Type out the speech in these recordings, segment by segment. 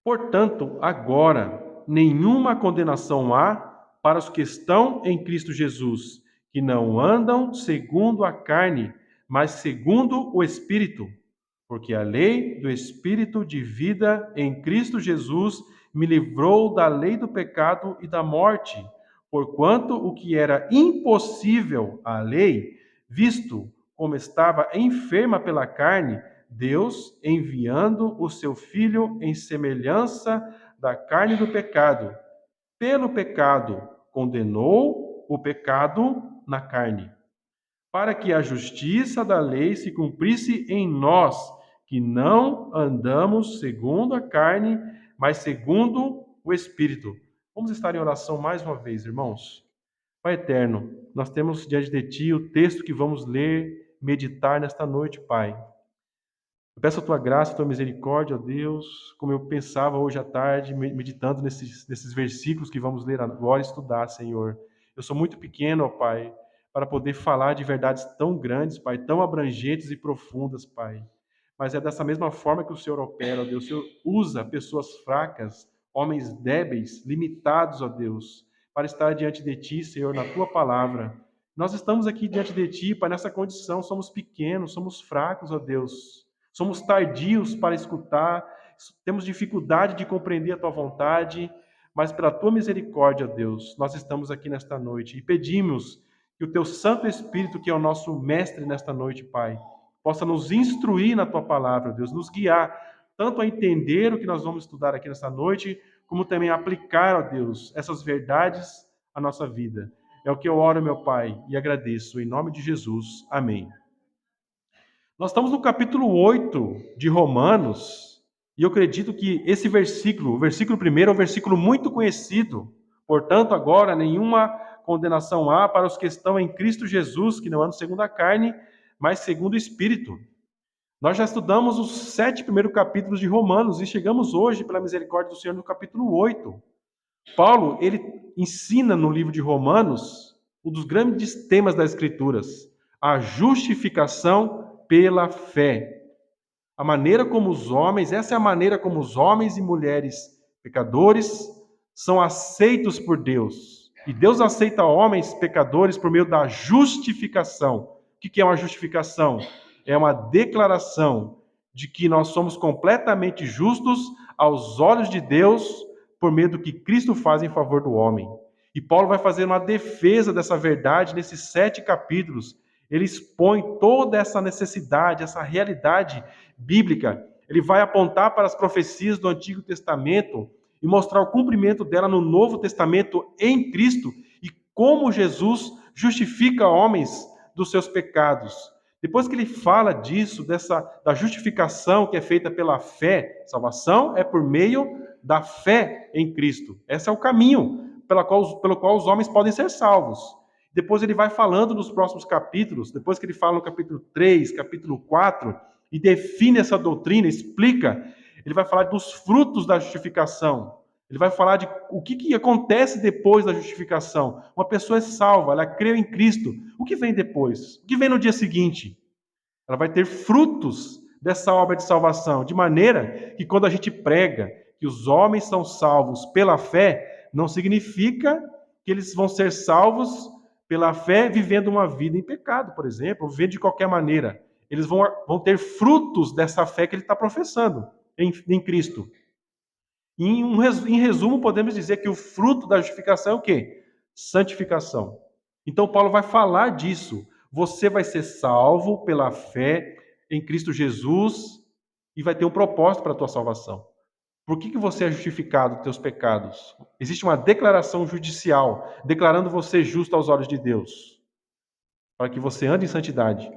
Portanto, agora, nenhuma condenação há para os que estão em Cristo Jesus, que não andam segundo a carne, mas segundo o Espírito. Porque a lei do Espírito de vida em Cristo Jesus me livrou da lei do pecado e da morte, porquanto o que era impossível à lei, visto como estava enferma pela carne, Deus, enviando o seu Filho em semelhança da carne do pecado, pelo pecado, condenou o pecado na carne, para que a justiça da lei se cumprisse em nós, que não andamos segundo a carne, mas segundo o Espírito. Vamos estar em oração mais uma vez, irmãos. Pai eterno, nós temos diante de Ti o texto que vamos ler, meditar nesta noite, Pai. Eu peço a Tua graça, a Tua misericórdia, ó Deus, como eu pensava hoje à tarde, meditando nesses versículos que vamos ler agora e estudar, Senhor. Eu sou muito pequeno, ó Pai, para poder falar de verdades tão grandes, Pai, tão abrangentes e profundas, Pai. Mas é dessa mesma forma que o Senhor opera, ó Deus. O Senhor usa pessoas fracas, homens débeis, limitados, ó Deus, para estar diante de Ti, Senhor, na Tua palavra. Nós estamos aqui diante de Ti, Pai, nessa condição, somos pequenos, somos fracos, ó Deus. Somos tardios para escutar, temos dificuldade de compreender a Tua vontade, mas pela Tua misericórdia, Deus, nós estamos aqui nesta noite e pedimos que o Teu Santo Espírito, que é o nosso mestre nesta noite, Pai, possa nos instruir na Tua palavra, Deus, nos guiar, tanto a entender o que nós vamos estudar aqui nesta noite, como também a aplicar, ó Deus, essas verdades à nossa vida. É o que eu oro, meu Pai, e agradeço. Em nome de Jesus. Amém. Nós estamos no capítulo 8 de Romanos, e eu acredito que esse versículo, o versículo 1, é um versículo muito conhecido. Portanto, agora nenhuma condenação há para os que estão em Cristo Jesus, que não andam segundo a carne, mas segundo o Espírito. Nós já estudamos os 7 primeiros capítulos de Romanos e chegamos hoje, pela misericórdia do Senhor, no capítulo 8. Paulo, ele ensina no livro de Romanos um dos grandes temas das Escrituras, a justificação pela fé. A maneira como os homens, essa é a maneira como os homens e mulheres pecadores são aceitos por Deus. E Deus aceita homens pecadores por meio da justificação. O que é uma justificação? É uma declaração de que nós somos completamente justos aos olhos de Deus por meio do que Cristo faz em favor do homem. E Paulo vai fazer uma defesa dessa verdade nesses 7 capítulos. Ele expõe toda essa necessidade, essa realidade bíblica. Ele vai apontar para as profecias do Antigo Testamento e mostrar o cumprimento dela no Novo Testamento em Cristo e como Jesus justifica homens dos seus pecados. Depois que ele fala disso, da justificação que é feita pela fé, salvação é por meio da fé em Cristo. Esse é o caminho pelo qual os homens podem ser salvos. Depois ele vai falando nos próximos capítulos, depois que ele fala no capítulo 3, capítulo 4, e define essa doutrina, explica, ele vai falar dos frutos da justificação. Ele vai falar de o que acontece depois da justificação. Uma pessoa é salva, ela creu em Cristo. O que vem depois? O que vem no dia seguinte? Ela vai ter frutos dessa obra de salvação, de maneira que quando a gente prega que os homens são salvos pela fé, não significa que eles vão ser salvos pela fé, vivendo uma vida em pecado, por exemplo, ou vivendo de qualquer maneira. Eles vão ter frutos dessa fé que ele está professando em Cristo. Em resumo, podemos dizer que o fruto da justificação é o quê? Santificação. Então, Paulo vai falar disso. Você vai ser salvo pela fé em Cristo Jesus e vai ter um propósito para a tua salvação. Por que você é justificado dos teus pecados? Existe uma declaração judicial, declarando você justo aos olhos de Deus. Para que você ande em santidade.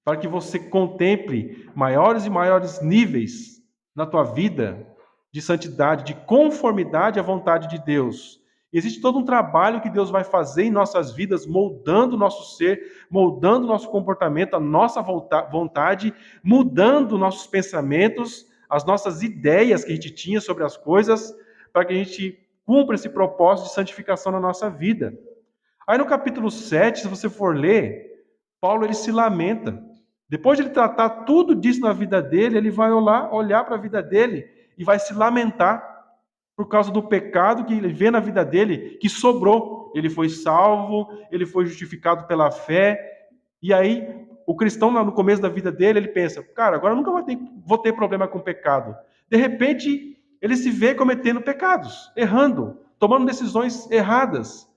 Para que você contemple maiores e maiores níveis na tua vida de santidade, de conformidade à vontade de Deus. Existe todo um trabalho que Deus vai fazer em nossas vidas, moldando o nosso ser, moldando o nosso comportamento, a nossa vontade, mudando nossos pensamentos, as nossas ideias que a gente tinha sobre as coisas, para que a gente cumpra esse propósito de santificação na nossa vida. Aí no capítulo 7, se você for ler, Paulo ele se lamenta. Depois de ele tratar tudo disso na vida dele, ele vai olhar para a vida dele e vai se lamentar por causa do pecado que ele vê na vida dele, que sobrou. Ele foi salvo, ele foi justificado pela fé, e aí o cristão no começo da vida dele, ele pensa, cara, agora eu nunca vou ter problema com pecado. De repente, ele se vê cometendo pecados, errando, tomando decisões erradas.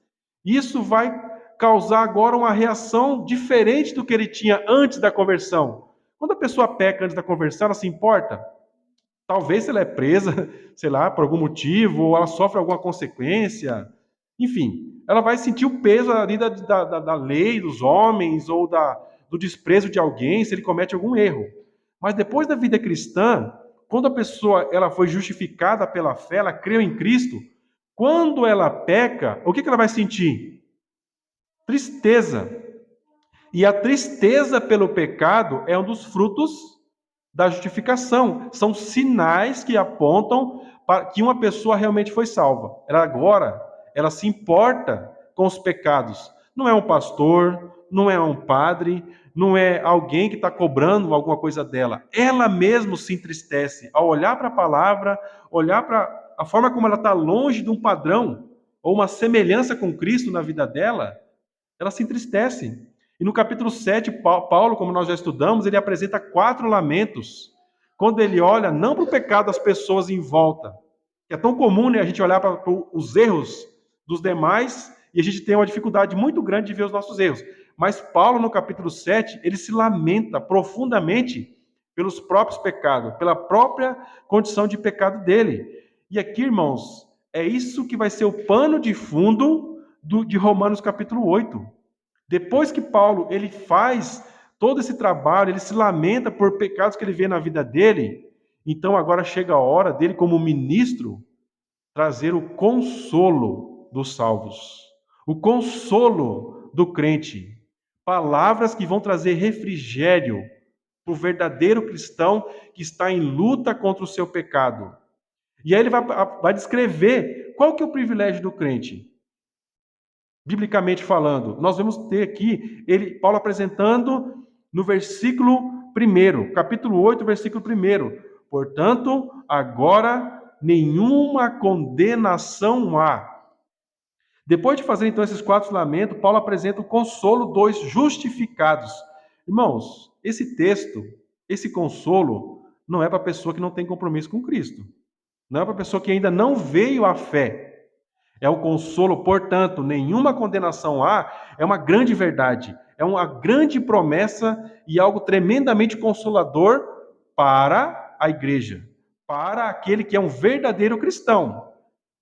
Isso vai causar agora uma reação diferente do que ele tinha antes da conversão. Quando a pessoa peca antes da conversão, ela se importa? Talvez ela é presa, sei lá, por algum motivo, ou ela sofre alguma consequência. Enfim, ela vai sentir o peso ali da lei, dos homens, ou do desprezo de alguém, se ele comete algum erro. Mas depois da vida cristã, quando a pessoa ela foi justificada pela fé, ela creu em Cristo, quando ela peca, o que ela vai sentir? Tristeza. E a tristeza pelo pecado é um dos frutos da justificação. São sinais que apontam para que uma pessoa realmente foi salva. Ela se importa com os pecados. Não é um pastor, não é um padre, não é alguém que está cobrando alguma coisa dela. Ela mesma se entristece ao olhar para a palavra, olhar para a forma como ela está longe de um padrão ou uma semelhança com Cristo na vida dela, ela se entristece. E no capítulo 7, Paulo, como nós já estudamos, ele apresenta 4 lamentos. Quando ele olha não para o pecado das pessoas em volta, que é tão comum, né, a gente olhar para os erros dos demais e a gente tem uma dificuldade muito grande de ver os nossos erros. Mas Paulo, no capítulo 7, ele se lamenta profundamente pelos próprios pecados, pela própria condição de pecado dele. E aqui, irmãos, é isso que vai ser o pano de fundo de Romanos capítulo 8. Depois que Paulo ele faz todo esse trabalho, ele se lamenta por pecados que ele vê na vida dele, então agora chega a hora dele, como ministro, trazer o consolo dos salvos, o consolo do crente. Palavras que vão trazer refrigério para o verdadeiro cristão que está em luta contra o seu pecado. E aí ele vai descrever qual que é o privilégio do crente. Biblicamente falando, nós vamos ter aqui Paulo apresentando no versículo 1, capítulo 8, versículo 1. Portanto, agora nenhuma condenação há. Depois de fazer então esses 4 lamentos, Paulo apresenta o consolo dos justificados. Irmãos, esse texto, esse consolo, não é para a pessoa que não tem compromisso com Cristo. Não é para a pessoa que ainda não veio à fé. É o consolo, portanto, nenhuma condenação há, é uma grande verdade, é uma grande promessa e algo tremendamente consolador para a igreja, para aquele que é um verdadeiro cristão.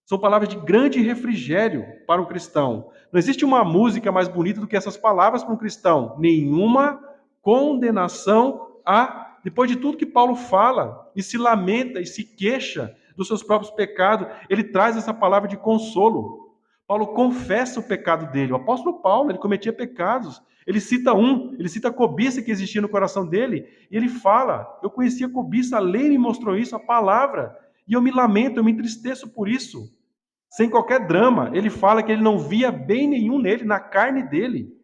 São palavras de grande refrigério para o cristão. Não existe uma música mais bonita do que essas palavras para um cristão. Nenhuma condenação há. Depois de tudo que Paulo fala e se lamenta e se queixa dos seus próprios pecados, ele traz essa palavra de consolo. Paulo confessa o pecado dele. O apóstolo Paulo, ele cometia pecados. Ele cita a cobiça que existia no coração dele, e ele fala: eu conhecia a cobiça, a lei me mostrou isso, a palavra, e eu me lamento, eu me entristeço por isso. Sem qualquer drama, ele fala que ele não via bem nenhum nele, na carne dele.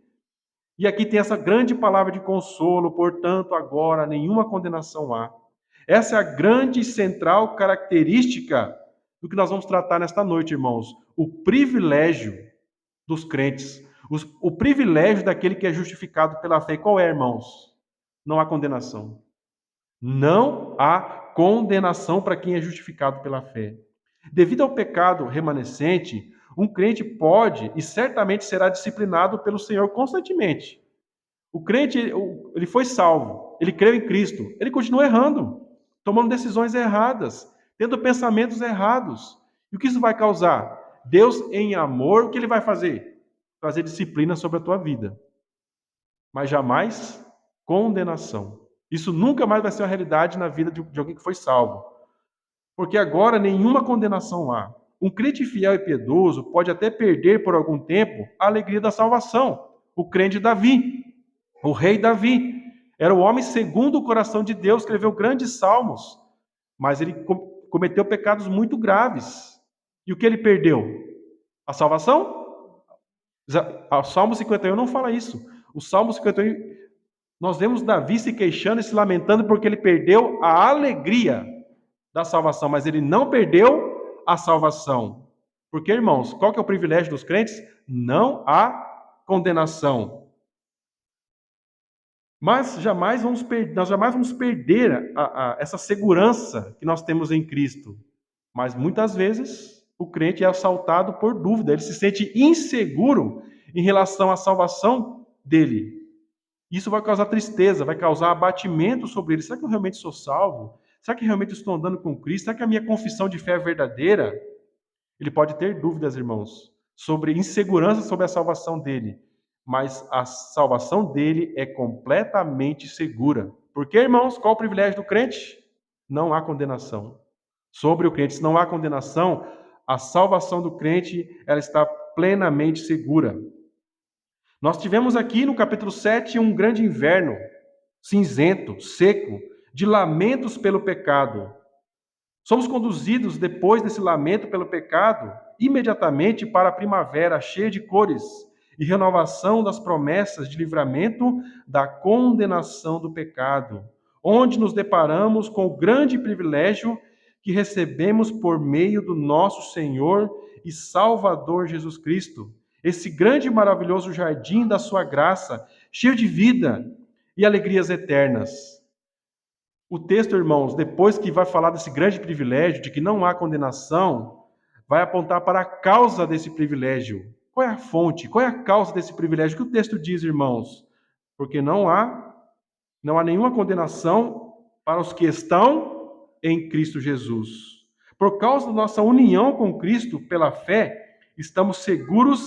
E aqui tem essa grande palavra de consolo, portanto, agora nenhuma condenação há. Essa é a grande e central característica do que nós vamos tratar nesta noite, irmãos. O privilégio dos crentes. O privilégio daquele que é justificado pela fé. Qual é, irmãos? Não há condenação. Não há condenação para quem é justificado pela fé. Devido ao pecado remanescente, um crente pode e certamente será disciplinado pelo Senhor constantemente. O crente, ele foi salvo, ele creu em Cristo, ele continua errando, tomando decisões erradas, tendo pensamentos errados. E o que isso vai causar? Deus, em amor, o que ele vai fazer? Trazer disciplina sobre a tua vida. Mas jamais condenação. Isso nunca mais vai ser uma realidade na vida de alguém que foi salvo. Porque agora nenhuma condenação há. um crente fiel e piedoso pode até perder por algum tempo a alegria da salvação. O crente Davi, o rei Davi, era o homem segundo o coração de Deus, escreveu grandes salmos, mas ele cometeu pecados muito graves. E o que ele perdeu? A salvação? O Salmo 51 não fala isso. O Salmo 51, nós vemos Davi se queixando e se lamentando porque ele perdeu a alegria da salvação, mas ele não perdeu a salvação. Porque, irmãos, qual que é o privilégio dos crentes? Não há condenação. Mas nós jamais vamos perder essa segurança que nós temos em Cristo. Mas muitas vezes o crente é assaltado por dúvida, ele se sente inseguro em relação à salvação dele. Isso vai causar tristeza, vai causar abatimento sobre ele. Será que eu realmente sou salvo? Será que realmente estou andando com Cristo? Será que a minha confissão de fé é verdadeira? Ele pode ter dúvidas, irmãos, sobre insegurança sobre a salvação dele. Mas a salvação dele é completamente segura. Porque, irmãos, qual o privilégio do crente? Não há condenação. Sobre o crente, se não há condenação, a salvação do crente ela está plenamente segura. Nós tivemos aqui no capítulo 7 um grande inverno, cinzento, seco, de lamentos pelo pecado. Somos conduzidos, depois desse lamento pelo pecado, imediatamente para a primavera cheia de cores e renovação das promessas de livramento da condenação do pecado, onde nos deparamos com o grande privilégio que recebemos por meio do nosso Senhor e Salvador Jesus Cristo. Esse grande e maravilhoso jardim da sua graça, cheio de vida e alegrias eternas. O texto, irmãos, depois que vai falar desse grande privilégio, de que não há condenação, vai apontar para a causa desse privilégio. Qual é a fonte? Qual é a causa desse privilégio? O que o texto diz, irmãos? Porque não há nenhuma condenação para os que estão em Cristo Jesus. Por causa da nossa união com Cristo pela fé, estamos seguros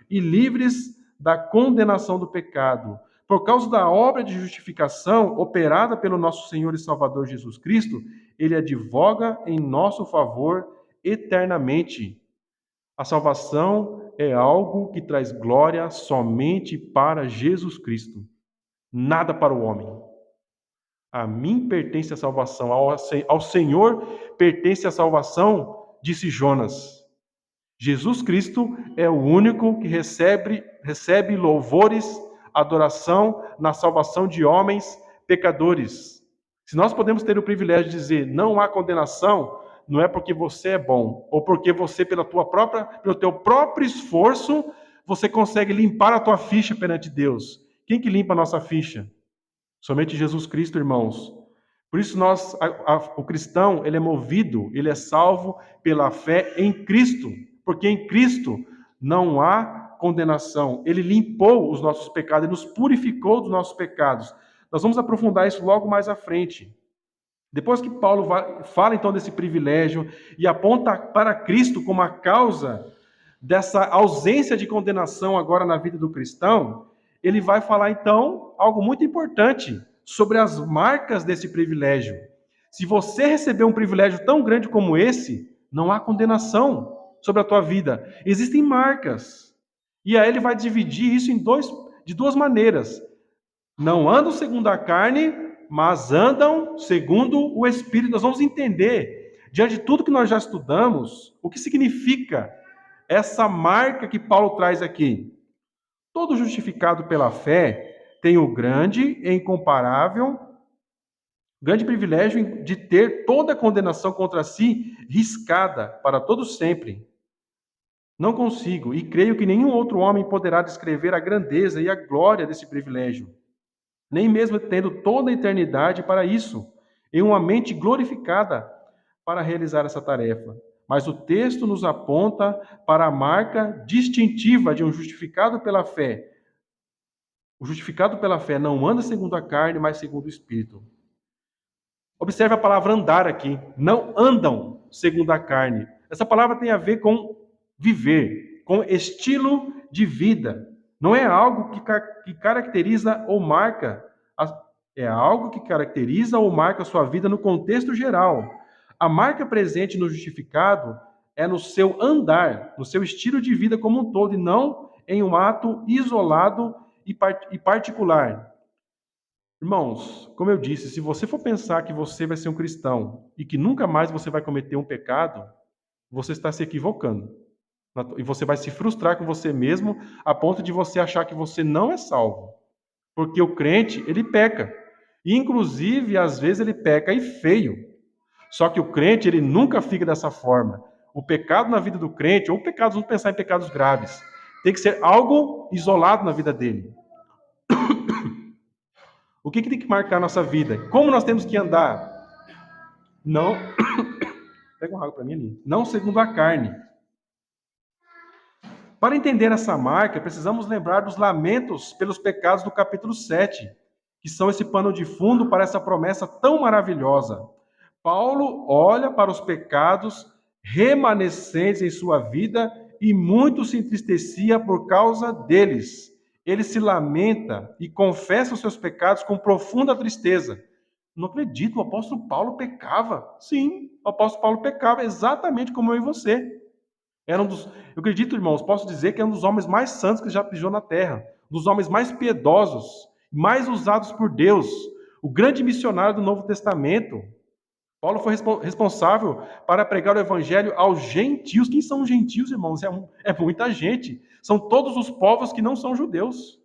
e livres da condenação do pecado. Por causa da obra de justificação operada pelo nosso Senhor e Salvador Jesus Cristo, ele advoga em nosso favor eternamente. A salvação é algo que traz glória somente para Jesus Cristo, nada para o homem. A mim pertence a salvação, ao Senhor pertence a salvação, disse Jonas. Jesus Cristo é o único que recebe louvores, adoração na salvação de homens pecadores. Se nós podemos ter o privilégio de dizer não há condenação, não é porque você é bom, ou porque você, pelo teu próprio esforço, você consegue limpar a tua ficha perante Deus. Quem que limpa a nossa ficha? Somente Jesus Cristo, irmãos. Por isso o cristão, ele é movido, ele é salvo pela fé em Cristo. Porque em Cristo não há condenação. Ele limpou os nossos pecados, ele nos purificou dos nossos pecados. Nós vamos aprofundar isso logo mais à frente. Depois que Paulo fala então desse privilégio e aponta para Cristo como a causa dessa ausência de condenação agora na vida do cristão, ele vai falar então algo muito importante sobre as marcas desse privilégio. Se você receber um privilégio tão grande como esse, não há condenação sobre a tua vida. Existem marcas. E aí ele vai dividir isso de duas maneiras. Não andam segundo a carne, mas andam segundo o Espírito. Nós vamos entender, diante de tudo que nós já estudamos, o que significa essa marca que Paulo traz aqui. Todo justificado pela fé tem o grande e incomparável grande privilégio de ter toda a condenação contra si riscada para todo sempre. Não consigo, e creio que nenhum outro homem poderá descrever a grandeza e a glória desse privilégio, nem mesmo tendo toda a eternidade para isso, e uma mente glorificada para realizar essa tarefa. Mas o texto nos aponta para a marca distintiva de um justificado pela fé. O justificado pela fé não anda segundo a carne, mas segundo o Espírito. Observe a palavra andar aqui. Não andam segundo a carne. Essa palavra tem a ver com viver, com estilo de vida. Não é algo que caracteriza ou marca, é algo que caracteriza ou marca a sua vida no contexto geral. A marca presente no justificado é no seu andar, no seu estilo de vida como um todo, e não em um ato isolado e particular. Irmãos, como eu disse, se você for pensar que você vai ser um cristão e que nunca mais você vai cometer um pecado, você está se equivocando. E você vai se frustrar com você mesmo a ponto de você achar que você não é salvo. Porque o crente, ele peca. E, inclusive, às vezes ele peca e feio. Só que o crente, ele nunca fica dessa forma. O pecado na vida do crente, ou pecados, vamos pensar em pecados graves, tem que ser algo isolado na vida dele. O que tem que marcar a nossa vida? Como nós temos que andar? Não. Pega um água para mim ali. Não segundo a carne. Para entender essa marca, precisamos lembrar dos lamentos pelos pecados do capítulo 7, que são esse pano de fundo para essa promessa tão maravilhosa. Paulo olha para os pecados remanescentes em sua vida e muito se entristecia por causa deles. Ele se lamenta e confessa os seus pecados com profunda tristeza. Não acredito, o apóstolo Paulo pecava. Sim, o apóstolo Paulo pecava exatamente como eu e você. Eu acredito, irmãos, posso dizer que é um dos homens mais santos que já pisou na terra, um dos homens mais piedosos, mais usados por Deus, o grande missionário do Novo Testamento. Paulo foi responsável para pregar o evangelho aos gentios. Quem são os gentios, irmãos? É muita gente. São todos os povos que não são judeus.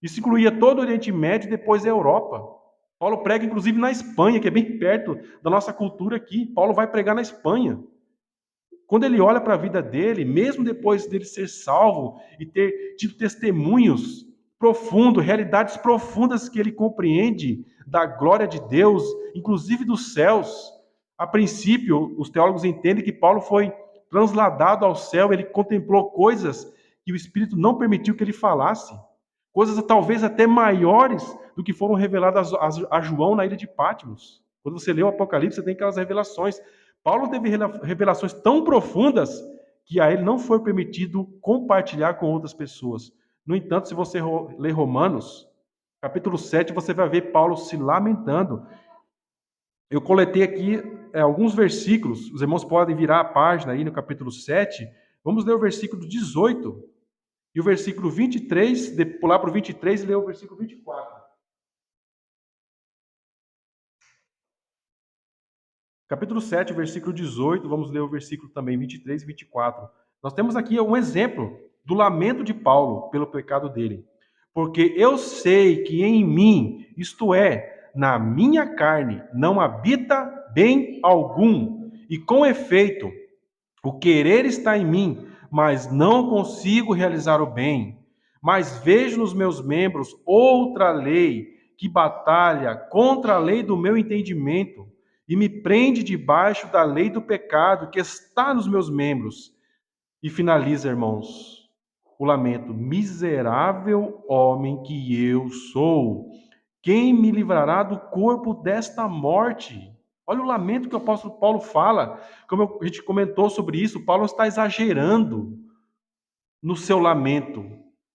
Isso incluía todo o Oriente Médio e depois a Europa. Paulo prega, inclusive, na Espanha, que é bem perto da nossa cultura aqui. Paulo vai pregar na Espanha. Quando ele olha para a vida dele, mesmo depois dele ser salvo e ter tido testemunhos profundos, realidades profundas que ele compreende da glória de Deus, inclusive dos céus, a princípio, os teólogos entendem que Paulo foi transladado ao céu, ele contemplou coisas que o Espírito não permitiu que ele falasse, coisas talvez até maiores do que foram reveladas a João na ilha de Patmos. Quando você lê o Apocalipse, você tem aquelas revelações. Paulo teve revelações tão profundas que a ele não foi permitido compartilhar com outras pessoas. No entanto, se você ler Romanos, capítulo 7, você vai ver Paulo se lamentando. Eu coletei aqui alguns versículos, os irmãos podem virar a página aí no capítulo 7. Vamos ler o versículo 18 e o versículo 23, pular para o 23 e ler o versículo 24. Capítulo 7, versículo 18, vamos ler o versículo também 23 e 24. Nós temos aqui um exemplo do lamento de Paulo pelo pecado dele. Porque eu sei que em mim, isto é, na minha carne, não habita bem algum. E com efeito, o querer está em mim, mas não consigo realizar o bem. Mas vejo nos meus membros outra lei que batalha contra a lei do meu entendimento e me prende debaixo da lei do pecado que está nos meus membros. E finaliza, irmãos, o lamento: miserável homem que eu sou, quem me livrará do corpo desta morte? Olha o lamento que o apóstolo Paulo fala. Como a gente comentou sobre isso, Paulo está exagerando no seu lamento.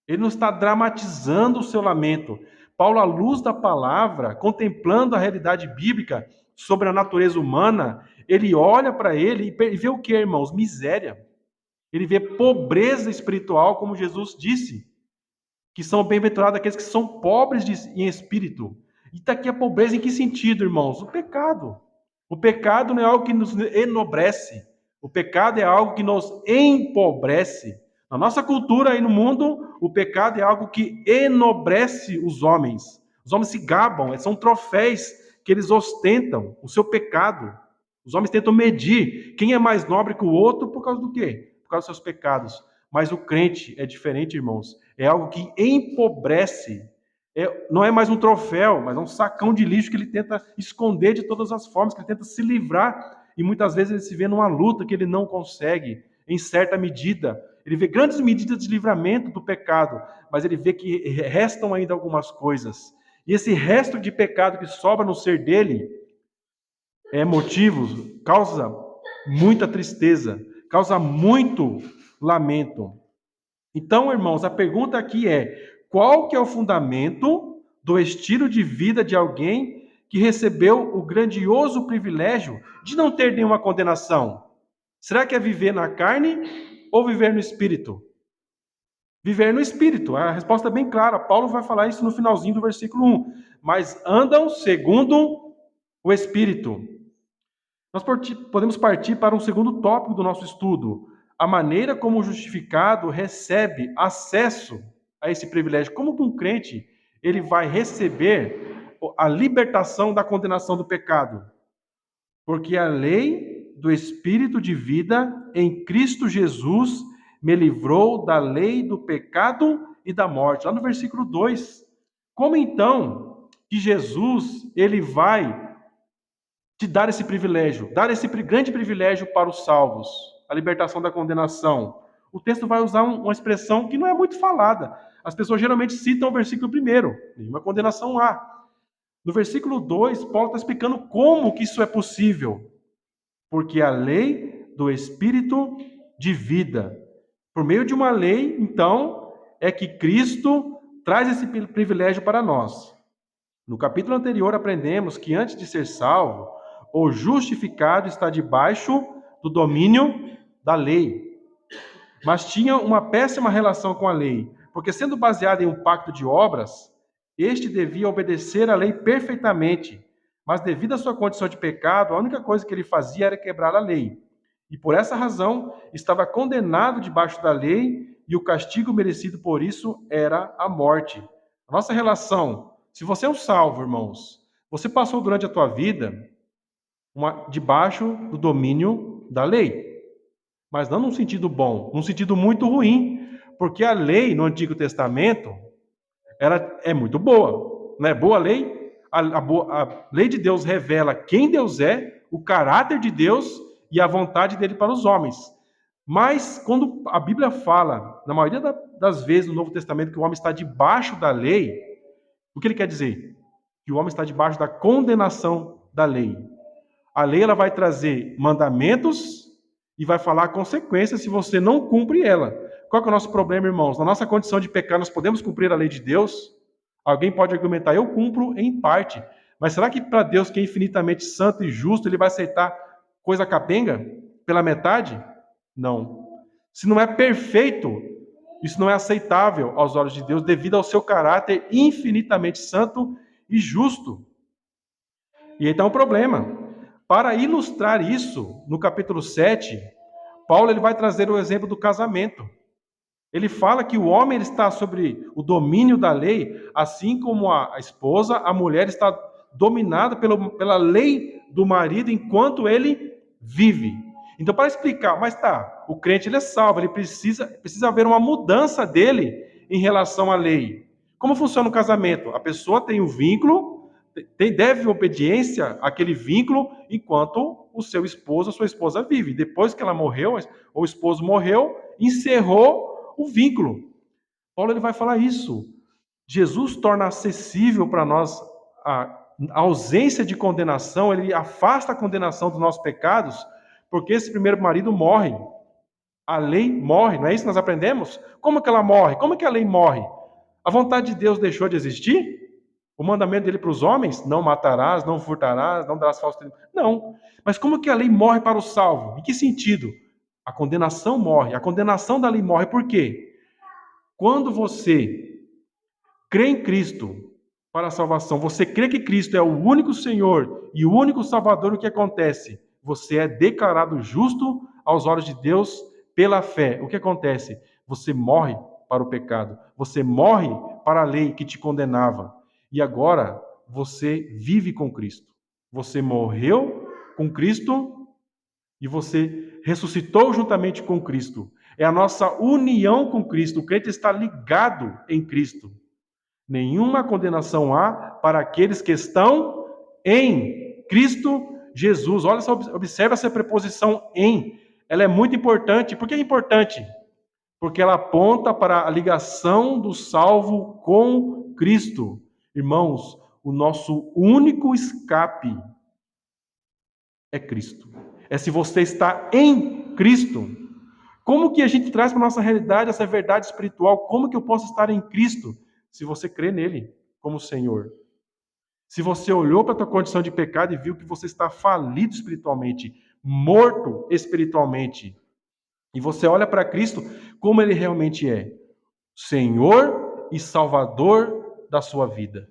Ele não está dramatizando o seu lamento. Paulo, à luz da palavra, contemplando a realidade bíblica sobre a natureza humana, ele olha para ele e vê o que, irmãos? Miséria. Ele vê pobreza espiritual, como Jesus disse, que são bem-aventurados aqueles que são pobres em espírito. E está aqui a pobreza em que sentido, irmãos? O pecado. O pecado não é algo que nos enobrece. O pecado é algo que nos empobrece. Na nossa cultura e no mundo, o pecado é algo que enobrece os homens. Os homens se gabam, são troféus que eles ostentam, o seu pecado. Os homens tentam medir quem é mais nobre que o outro por causa do quê? Por causa dos seus pecados. Mas o crente é diferente, irmãos. É algo que empobrece. Não é mais um troféu, mas é um sacão de lixo que ele tenta esconder de todas as formas, que ele tenta se livrar. E muitas vezes ele se vê numa luta que ele não consegue, em certa medida. Ele vê grandes medidas de livramento do pecado, mas ele vê que restam ainda algumas coisas. E esse resto de pecado que sobra no ser dele causa muita tristeza, causa muito lamento. Então, irmãos, a pergunta aqui é: qual que é o fundamento do estilo de vida de alguém que recebeu o grandioso privilégio de não ter nenhuma condenação? Será que é viver na carne ou viver no espírito? Viver no espírito. A resposta é bem clara. Paulo vai falar isso no finalzinho do versículo 1. Mas andam segundo o espírito. Nós podemos partir para um segundo tópico do nosso estudo. A maneira como o justificado recebe acesso a esse privilégio. Como que um crente ele vai receber a libertação da condenação do pecado? Porque a lei do Espírito de vida em Cristo Jesus me livrou da lei do pecado e da morte. Lá no versículo 2. Como então que Jesus ele vai te dar esse privilégio, dar esse grande privilégio para os salvos, a libertação da condenação? O texto vai usar uma expressão que não é muito falada. As pessoas geralmente citam o versículo 1, nenhuma condenação há. No versículo 2, Paulo está explicando como que isso é possível. Porque a lei do Espírito de vida. Por meio de uma lei, então, é que Cristo traz esse privilégio para nós. No capítulo anterior, aprendemos que antes de ser salvo, o justificado está debaixo do domínio da lei. Mas tinha uma péssima relação com a lei, porque sendo baseado em um pacto de obras, este devia obedecer à lei perfeitamente, mas devido à sua condição de pecado, a única coisa que ele fazia era quebrar a lei. E por essa razão, estava condenado debaixo da lei, e o castigo merecido por isso era a morte. A nossa relação, se você é um salvo, irmãos, você passou durante a tua vida debaixo do domínio da lei. Mas não num sentido bom, num sentido muito ruim, porque a lei no Antigo Testamento é muito boa, não é boa a lei? A lei de Deus revela quem Deus é, o caráter de Deus e a vontade dele para os homens. Mas quando a Bíblia fala, na maioria das vezes no Novo Testamento, que o homem está debaixo da lei, o que ele quer dizer? Que o homem está debaixo da condenação da lei. A lei ela vai trazer mandamentos e vai falar consequências se você não cumpre ela. Qual que é o nosso problema, irmãos? Na nossa condição de pecar, nós podemos cumprir a lei de Deus? Alguém pode argumentar, eu cumpro em parte. Mas será que para Deus, que é infinitamente santo e justo, ele vai aceitar coisa capenga pela metade? Não. Se não é perfeito, isso não é aceitável aos olhos de Deus devido ao seu caráter infinitamente santo e justo. E então o problema. Para ilustrar isso, no capítulo 7, Paulo ele vai trazer o exemplo do casamento. Ele fala que o homem ele está sobre o domínio da lei, assim como a esposa, a mulher está dominada pela lei do marido enquanto ele vive. Então, para explicar, mas tá, o crente ele é salvo, ele precisa haver uma mudança dele em relação à lei. Como funciona o casamento? A pessoa tem um vínculo, deve obediência àquele vínculo enquanto o seu esposo, a sua esposa vive. Depois que ela morreu, ou o esposo morreu, encerrou o vínculo. Paulo ele vai falar isso. Jesus torna acessível para nós a ausência de condenação, ele afasta a condenação dos nossos pecados, porque esse primeiro marido morre. A lei morre, não é isso que nós aprendemos? Como que ela morre? Como que a lei morre? A vontade de Deus deixou de existir? O mandamento dele para os homens, não matarás, não furtarás, não darás falso testemunho. Não. Mas como que a lei morre para o salvo? Em que sentido? A condenação morre. A condenação da lei morre por quê? Quando você crê em Cristo para a salvação, você crê que Cristo é o único Senhor e o único Salvador, o que acontece? Você é declarado justo aos olhos de Deus pela fé. O que acontece? Você morre para o pecado. Você morre para a lei que te condenava. E agora você vive com Cristo. Você morreu com Cristo e você ressuscitou juntamente com Cristo. É a nossa união com Cristo. O crente está ligado em Cristo. Nenhuma condenação há para aqueles que estão em Cristo Jesus. Olha só, observa essa preposição em. Ela é muito importante. Por que é importante? Porque ela aponta para a ligação do salvo com Cristo. Irmãos, o nosso único escape é Cristo. É se você está em Cristo. Como que a gente traz para a nossa realidade essa verdade espiritual? Como que eu posso estar em Cristo? Se você crê nele como Senhor. Se você olhou para a tua condição de pecado e viu que você está falido espiritualmente, morto espiritualmente. E você olha para Cristo como ele realmente é: Senhor e Salvador da sua vida.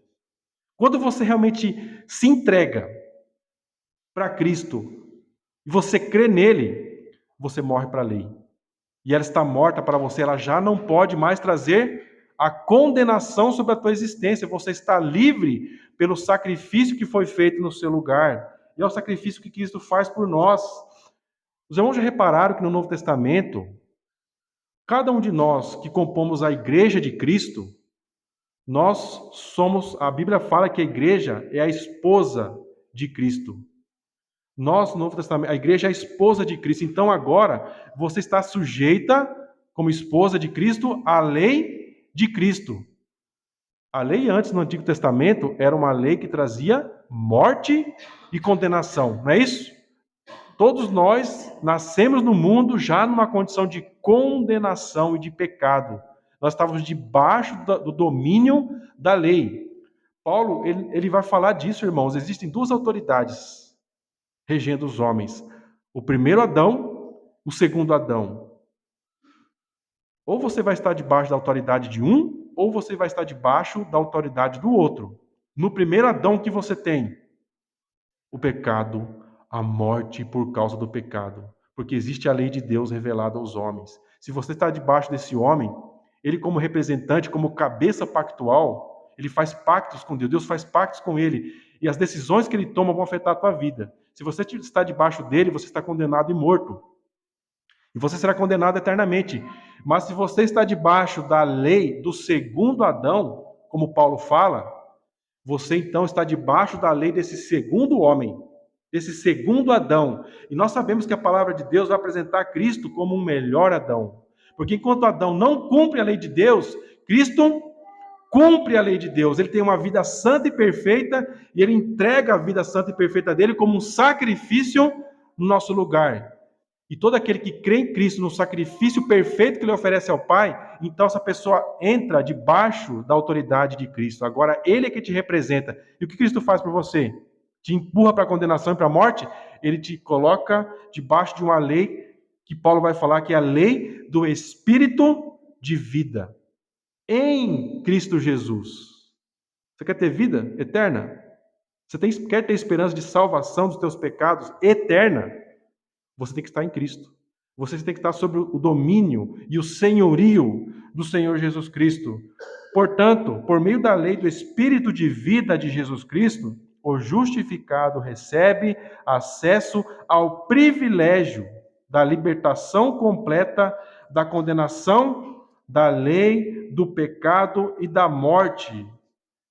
Quando você realmente se entrega para Cristo e você crê nele, você morre para a lei. E ela está morta para você, ela já não pode mais trazer a condenação sobre a tua existência. Você está livre pelo sacrifício que foi feito no seu lugar. E é o sacrifício que Cristo faz por nós. Os irmãos já repararam que no Novo Testamento, cada um de nós que compomos a igreja de Cristo, nós somos, a Bíblia fala que a igreja é a esposa de Cristo. Nós, no Novo Testamento, a igreja é a esposa de Cristo. Então agora você está sujeita, como esposa de Cristo, à lei de Cristo. A lei antes, no Antigo Testamento, era uma lei que trazia morte e condenação, não é isso? Todos nós nascemos no mundo já numa condição de condenação e de pecado. Nós estávamos debaixo do domínio da lei. Paulo, ele vai falar disso, irmãos. Existem duas autoridades regendo os homens: o primeiro Adão, o segundo Adão. Ou você vai estar debaixo da autoridade de um, ou você vai estar debaixo da autoridade do outro. No primeiro Adão, que você tem? O pecado, a morte por causa do pecado. Porque existe a lei de Deus revelada aos homens. Se você está debaixo desse homem, ele como representante, como cabeça pactual, ele faz pactos com Deus, Deus faz pactos com ele. E as decisões que ele toma vão afetar a tua vida. Se você está debaixo dele, você está condenado e morto. E você será condenado eternamente. Mas se você está debaixo da lei do segundo Adão, como Paulo fala, você então está debaixo da lei desse segundo homem, desse segundo Adão. E nós sabemos que a palavra de Deus vai apresentar Cristo como um melhor Adão. Porque enquanto Adão não cumpre a lei de Deus, Cristo cumpre a lei de Deus. Ele tem uma vida santa e perfeita e ele entrega a vida santa e perfeita dele como um sacrifício no nosso lugar. E todo aquele que crê em Cristo, no sacrifício perfeito que ele oferece ao Pai, então essa pessoa entra debaixo da autoridade de Cristo. Agora, ele é que te representa. E o que Cristo faz por você? Te empurra para a condenação e para a morte? Ele te coloca debaixo de uma lei que Paulo vai falar que é a lei do Espírito de vida. Em Cristo Jesus. Você quer ter vida eterna? Quer ter esperança de salvação dos teus pecados eterna? Você tem que estar em Cristo. Você tem que estar sob o domínio e o senhorio do Senhor Jesus Cristo. Portanto, por meio da lei do Espírito de vida de Jesus Cristo, o justificado recebe acesso ao privilégio da libertação completa da condenação, da lei, do pecado e da morte.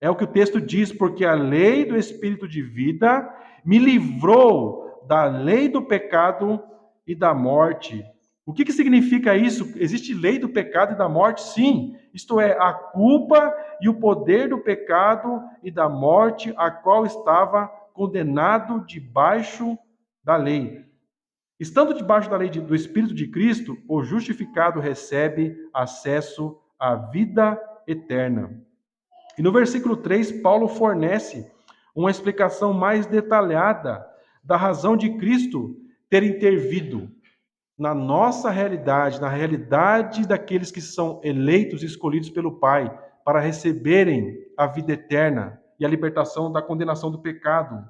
É o que o texto diz, porque a lei do Espírito de vida me livrou da lei do pecado e da morte. O que significa isso? Existe lei do pecado e da morte? Sim. Isto é, a culpa e o poder do pecado e da morte, a qual estava condenado debaixo da lei. Estando debaixo da lei do Espírito de Cristo, o justificado recebe acesso à vida eterna. E no versículo 3, Paulo fornece uma explicação mais detalhada da razão de Cristo ter intervido na nossa realidade, na realidade daqueles que são eleitos e escolhidos pelo Pai para receberem a vida eterna e a libertação da condenação do pecado.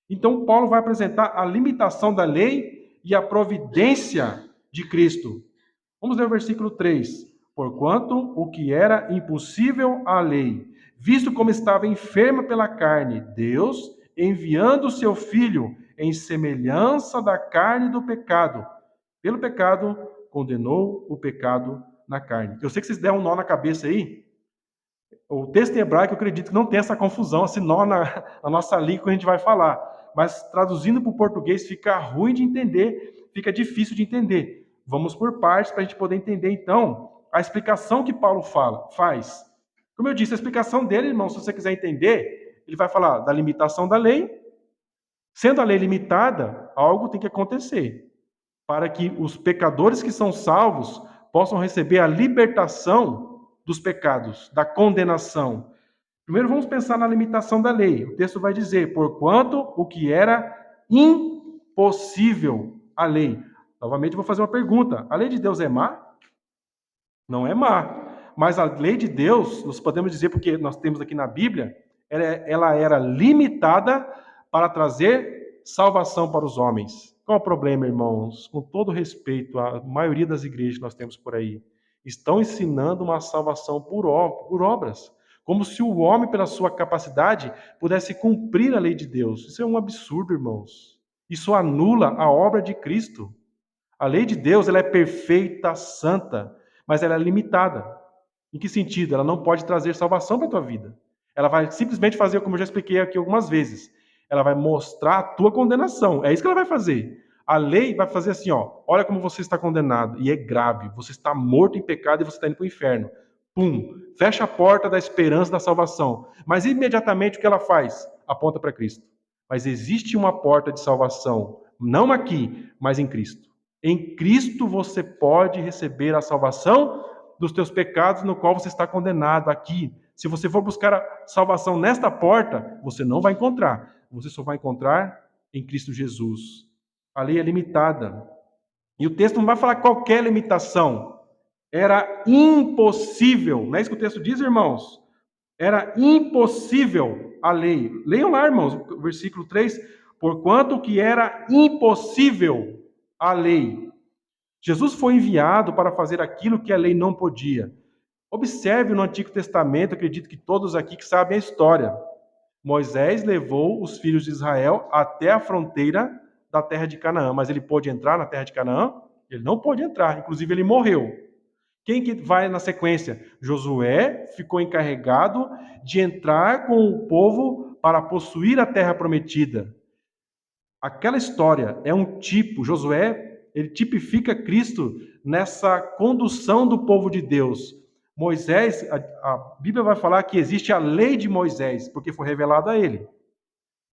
Então, Paulo vai apresentar a limitação da lei e a providência de Cristo. Vamos ler o versículo 3. Porquanto o que era impossível à lei, visto como estava enferma pela carne, Deus, enviando o seu Filho em semelhança da carne do pecado, pelo pecado, condenou o pecado na carne. Eu sei que vocês deram um nó na cabeça aí. O texto em hebraico, eu acredito que não tem essa confusão, esse nó na nossa língua que a gente vai falar. Mas traduzindo para o português fica ruim de entender, fica difícil de entender. Vamos por partes para a gente poder entender, então, a explicação que Paulo faz. Como eu disse, a explicação dele, irmão, se você quiser entender, ele vai falar da limitação da lei. Sendo a lei limitada, algo tem que acontecer para que os pecadores que são salvos possam receber a libertação dos pecados, da condenação. Primeiro vamos pensar na limitação da lei. O texto vai dizer, porquanto o que era impossível impossível a lei. Novamente, vou fazer uma pergunta. A lei de Deus é má? Não é má. Mas a lei de Deus, nós podemos dizer, porque nós temos aqui na Bíblia, ela era limitada para trazer salvação para os homens. Qual o problema, irmãos? Com todo respeito, a maioria das igrejas que nós temos por aí estão ensinando uma salvação por obras. Como se o homem, pela sua capacidade, pudesse cumprir a lei de Deus. Isso é um absurdo, irmãos. Isso anula a obra de Cristo. A lei de Deus, ela é perfeita, santa, mas ela é limitada. Em que sentido? Ela não pode trazer salvação para a tua vida. Ela vai simplesmente fazer, como eu já expliquei aqui algumas vezes, ela vai mostrar a tua condenação. É isso que ela vai fazer. A lei vai fazer assim, ó, olha como você está condenado, e é grave, você está morto em pecado e você está indo para o inferno. Pum, fecha a porta da esperança da salvação. Mas imediatamente o que ela faz? Aponta para Cristo. Mas existe uma porta de salvação, não aqui, mas em Cristo. Em Cristo você pode receber a salvação dos teus pecados no qual você está condenado aqui. Se você for buscar a salvação nesta porta, você não vai encontrar. Você só vai encontrar em Cristo Jesus. A lei é limitada. E o texto não vai falar qualquer limitação. Era impossível. Não é isso que o texto diz, irmãos? Era impossível a lei. Leiam lá, irmãos, o versículo 3. Porquanto que era impossível a lei. Jesus foi enviado para fazer aquilo que a lei não podia. Observe no Antigo Testamento, acredito que todos aqui que sabem a história. Moisés levou os filhos de Israel até a fronteira da terra de Canaã, mas ele pôde entrar na terra de Canaã? Ele não pôde entrar, inclusive ele morreu. Quem que vai na sequência? Josué ficou encarregado de entrar com o povo para possuir a terra prometida. Aquela história é um tipo, Josué, ele tipifica Cristo nessa condução do povo de Deus. Moisés, a Bíblia vai falar que existe a lei de Moisés, porque foi revelada a ele.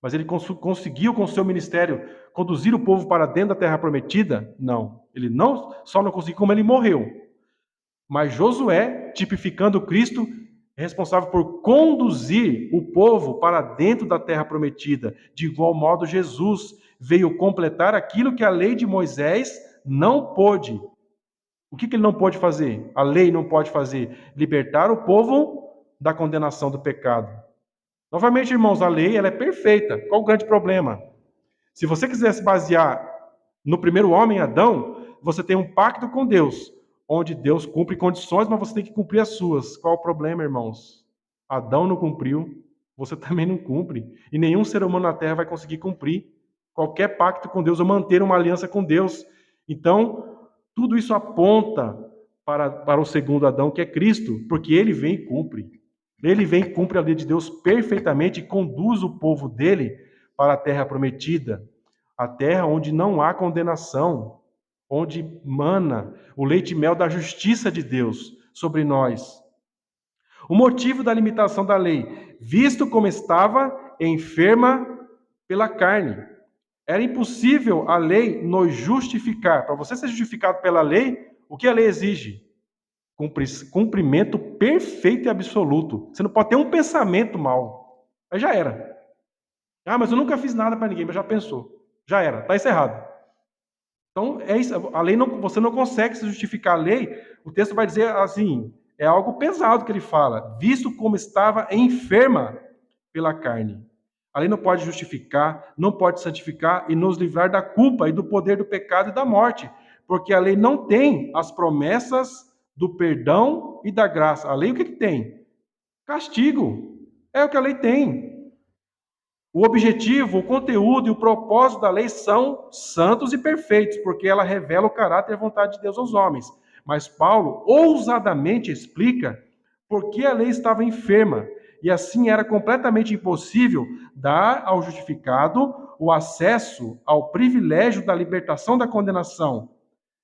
Mas ele conseguiu, com o seu ministério, conduzir o povo para dentro da terra prometida? Não. Ele não só não conseguiu, como ele morreu. Mas Josué, tipificando Cristo, é responsável por conduzir o povo para dentro da terra prometida. De igual modo, Jesus veio completar aquilo que a lei de Moisés não pôde. O que ele não pode fazer? A lei não pode fazer. Libertar o povo da condenação do pecado. Novamente, irmãos, a lei ela é perfeita. Qual o grande problema? Se você quiser se basear no primeiro homem, Adão, você tem um pacto com Deus, onde Deus cumpre condições, mas você tem que cumprir as suas. Qual o problema, irmãos? Adão não cumpriu, você também não cumpre. E nenhum ser humano na Terra vai conseguir cumprir qualquer pacto com Deus ou manter uma aliança com Deus. Então, tudo isso aponta para o segundo Adão, que é Cristo, porque ele vem e cumpre. Ele vem e cumpre a lei de Deus perfeitamente e conduz o povo dele para a terra prometida, a terra onde não há condenação, onde mana o leite e mel da justiça de Deus sobre nós. O motivo da limitação da lei, visto como estava enferma pela carne. Era impossível a lei nos justificar. Para você ser justificado pela lei, o que a lei exige? Cumprimento perfeito e absoluto. Você não pode ter um pensamento mal. Aí já era. Ah, mas eu nunca fiz nada para ninguém, mas já pensou. Já era, está encerrado. Então, é isso. A lei não, você não consegue se justificar a lei. O texto vai dizer assim, é algo pesado que ele fala, visto como estava enferma pela carne. A lei não pode justificar, não pode santificar e nos livrar da culpa e do poder do pecado e da morte, porque a lei não tem as promessas do perdão e da graça. A lei o que tem? Castigo. É o que a lei tem. O objetivo, o conteúdo e o propósito da lei são santos e perfeitos, porque ela revela o caráter e a vontade de Deus aos homens. Mas Paulo ousadamente explica por que a lei estava enferma, e assim era completamente impossível dar ao justificado o acesso ao privilégio da libertação da condenação.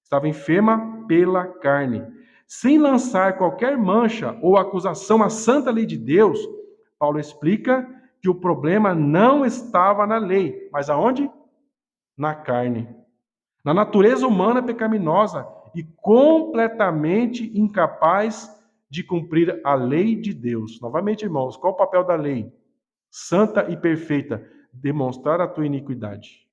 Estava enferma pela carne. Sem lançar qualquer mancha ou acusação à santa lei de Deus, Paulo explica que o problema não estava na lei, mas aonde? Na carne. Na natureza humana pecaminosa e completamente incapaz de cumprir a lei de Deus. Novamente, irmãos, qual o papel da lei? Santa e perfeita, demonstrar a tua iniquidade.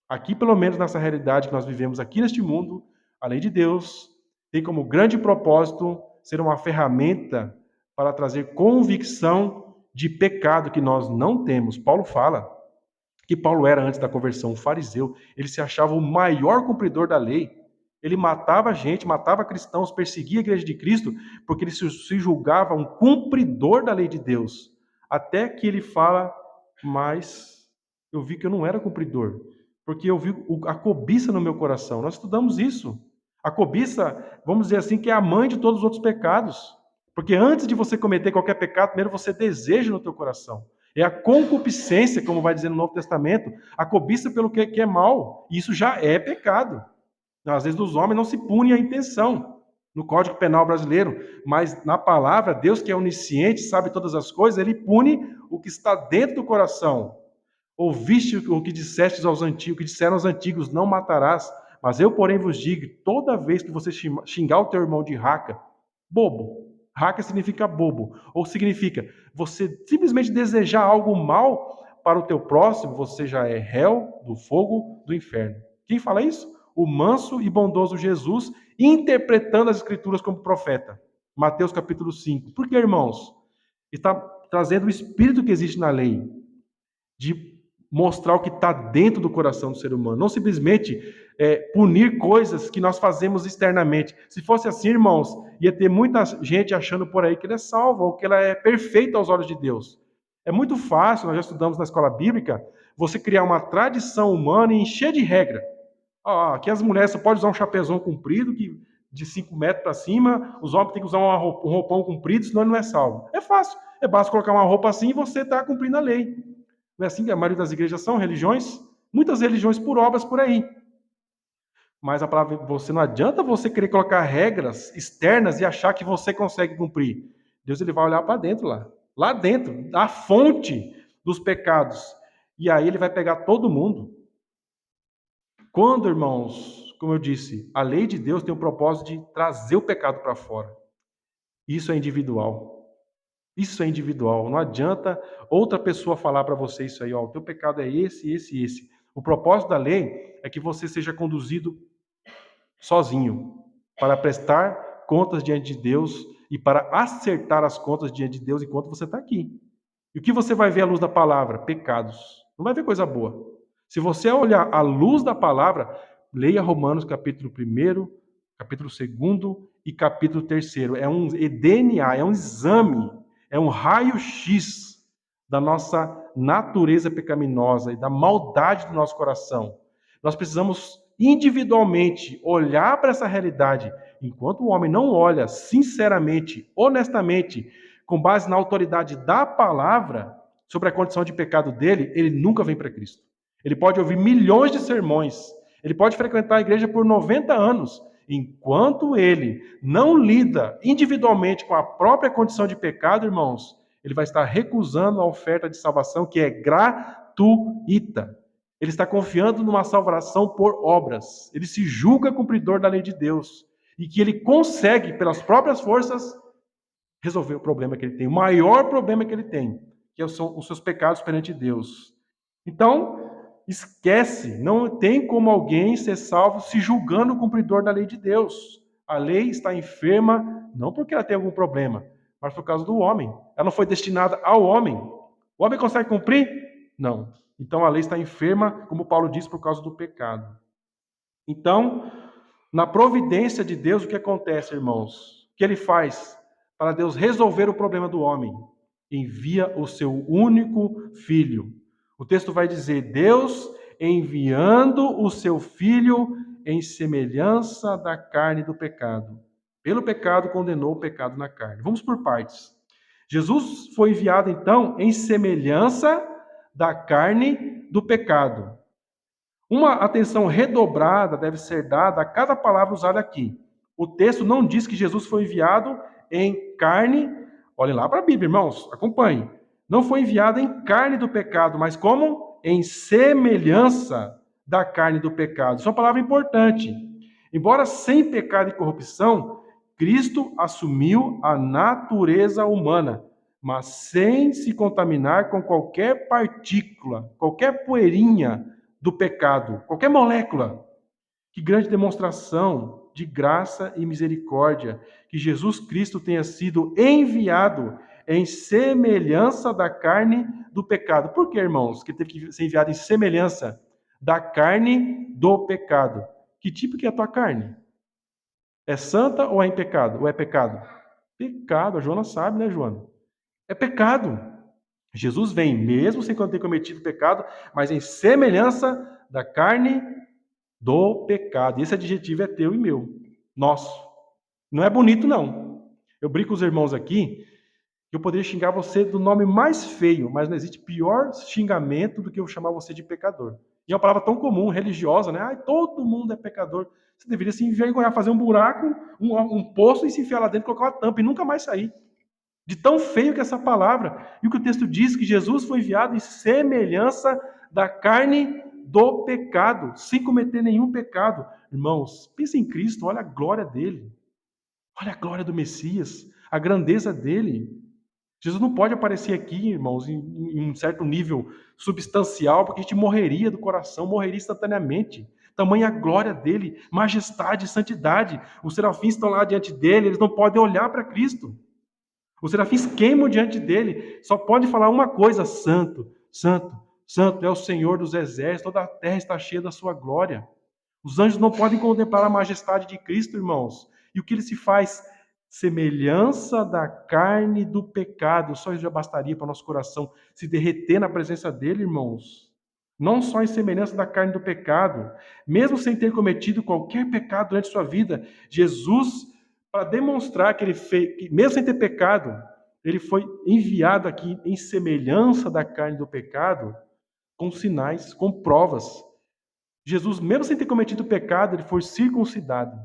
Aqui, pelo menos nessa realidade que nós vivemos aqui neste mundo, a lei de Deus tem como grande propósito ser uma ferramenta para trazer convicção de pecado que nós não temos. Paulo fala que Paulo era, antes da conversão, um fariseu. Ele se achava o maior cumpridor da lei. Ele matava gente, matava cristãos, perseguia a igreja de Cristo, porque ele se julgava um cumpridor da lei de Deus. Até que ele fala, mas eu vi que eu não era cumpridor, porque eu vi a cobiça no meu coração. Nós estudamos isso. A cobiça, vamos dizer assim, que é a mãe de todos os outros pecados. Porque antes de você cometer qualquer pecado, primeiro você deseja no teu coração. É a concupiscência, como vai dizer no Novo Testamento, a cobiça pelo que é mal. Isso já é pecado. Às vezes os homens não se punem a intenção no Código Penal brasileiro, mas na palavra, Deus que é onisciente, sabe todas as coisas, ele pune o que está dentro do coração. Ouviste o que dissestes aos antigos, o que disseram aos antigos, não matarás. Mas eu, porém, vos digo, toda vez que você xingar o teu irmão de raca, bobo. Raca significa bobo. Ou significa você simplesmente desejar algo mal para o teu próximo, você já é réu do fogo do inferno. Quem fala isso? O manso e bondoso Jesus, interpretando as Escrituras como profeta. Mateus capítulo 5. Por que, irmãos? Está trazendo o espírito que existe na lei, de mostrar o que está dentro do coração do ser humano, não simplesmente punir coisas que nós fazemos externamente. Se fosse assim, irmãos, ia ter muita gente achando por aí que ele é salvo, ou que ela é perfeita aos olhos de Deus. É muito fácil, nós já estudamos na escola bíblica, você criar uma tradição humana e encher de regra. Aqui as mulheres só podem usar um chapéuzão comprido, de 5 metros para cima, os homens têm que usar um roupão comprido, senão ele não é salvo. É fácil, é basta colocar uma roupa assim e você está cumprindo a lei. Não é assim que a maioria das igrejas são? Religiões? Muitas religiões por obras por aí. Mas a palavra, você não adianta você querer colocar regras externas e achar que você consegue cumprir. Deus ele vai olhar para dentro lá dentro, a fonte dos pecados. E aí ele vai pegar todo mundo. Quando, irmãos, como eu disse, a lei de Deus tem o propósito de trazer o pecado para fora. Isso é individual. Isso é individual. Não adianta outra pessoa falar para você isso aí, ó, o teu pecado é esse, esse e esse. O propósito da lei é que você seja conduzido sozinho para prestar contas diante de Deus e para acertar as contas diante de Deus enquanto você está aqui. E o que você vai ver à luz da palavra? Pecados. Não vai ver coisa boa. Se você olhar à luz da palavra, leia Romanos capítulo 1, capítulo 2 e capítulo 3. É um DNA, é um exame, é um raio-x da nossa natureza pecaminosa e da maldade do nosso coração. Nós precisamos individualmente olhar para essa realidade. Enquanto o homem não olha sinceramente, honestamente, com base na autoridade da palavra sobre a condição de pecado dele, ele nunca vem para Cristo. Ele pode ouvir milhões de sermões, ele pode frequentar a igreja por 90 anos. Enquanto ele não lida individualmente com a própria condição de pecado, irmãos, ele vai estar recusando a oferta de salvação que é gratuita. Ele está confiando numa salvação por obras. Ele se julga cumpridor da lei de Deus e que ele consegue, pelas próprias forças, resolver o problema que ele tem, o maior problema que ele tem, que são os seus pecados perante Deus. Então, esquece, não tem como alguém ser salvo se julgando o cumpridor da lei de Deus. A lei está enferma, não porque ela tem algum problema, mas por causa do homem. Ela não foi destinada ao homem. O homem consegue cumprir? Não. Então a lei está enferma, como Paulo diz, por causa do pecado. Então, na providência de Deus, o que acontece, irmãos? O que ele faz para Deus resolver o problema do homem? Envia o seu único filho. O texto vai dizer: Deus enviando o seu filho em semelhança da carne do pecado. Pelo pecado condenou o pecado na carne. Vamos por partes. Jesus foi enviado então em semelhança da carne do pecado. Uma atenção redobrada deve ser dada a cada palavra usada aqui. O texto não diz que Jesus foi enviado em carne. Olhem lá para a Bíblia, irmãos, acompanhem. Não foi enviado em carne do pecado, mas como? Em semelhança da carne do pecado. Isso é uma palavra importante. Embora sem pecado e corrupção, Cristo assumiu a natureza humana, mas sem se contaminar com qualquer partícula, qualquer poeirinha do pecado, qualquer molécula. Que grande demonstração de graça e misericórdia que Jesus Cristo tenha sido enviado em semelhança da carne do pecado. Por que, irmãos, que teve que ser enviado em semelhança da carne do pecado? Que tipo que é a tua carne? É santa ou é em pecado? Ou é pecado? Pecado, a Joana sabe, né, Joana? É pecado. Jesus vem, mesmo sem ter cometido pecado, mas em semelhança da carne do pecado. E esse adjetivo é teu e meu, nosso. Não é bonito, não. Eu brinco com os irmãos aqui que eu poderia xingar você do nome mais feio, mas não existe pior xingamento do que eu chamar você de pecador. E é uma palavra tão comum, religiosa, né? Ai, todo mundo é pecador. Você deveria se envergonhar, fazer um buraco, um poço e se enfiar lá dentro, colocar uma tampa e nunca mais sair. De tão feio que é essa palavra. E o que o texto diz que Jesus foi enviado em semelhança da carne do pecado, sem cometer nenhum pecado. Irmãos, pensa em Cristo, olha a glória dele. Olha a glória do Messias, a grandeza dele. Jesus não pode aparecer aqui, irmãos, em um certo nível substancial, porque a gente morreria do coração, morreria instantaneamente. Tamanha a glória dele, majestade e santidade. Os serafins estão lá diante dele, eles não podem olhar para Cristo. Os serafins queimam diante dele, só pode falar uma coisa: santo, santo, santo é o Senhor dos exércitos, toda a terra está cheia da sua glória. Os anjos não podem contemplar a majestade de Cristo, irmãos. E o que ele se faz? Semelhança da carne do pecado. Só isso já bastaria para o nosso coração se derreter na presença dele, irmãos. Não só em semelhança da carne do pecado, mesmo sem ter cometido qualquer pecado durante sua vida, Jesus, para demonstrar que ele fez, que mesmo sem ter pecado, ele foi enviado aqui em semelhança da carne do pecado, com sinais, com provas. Jesus, mesmo sem ter cometido pecado, ele foi circuncidado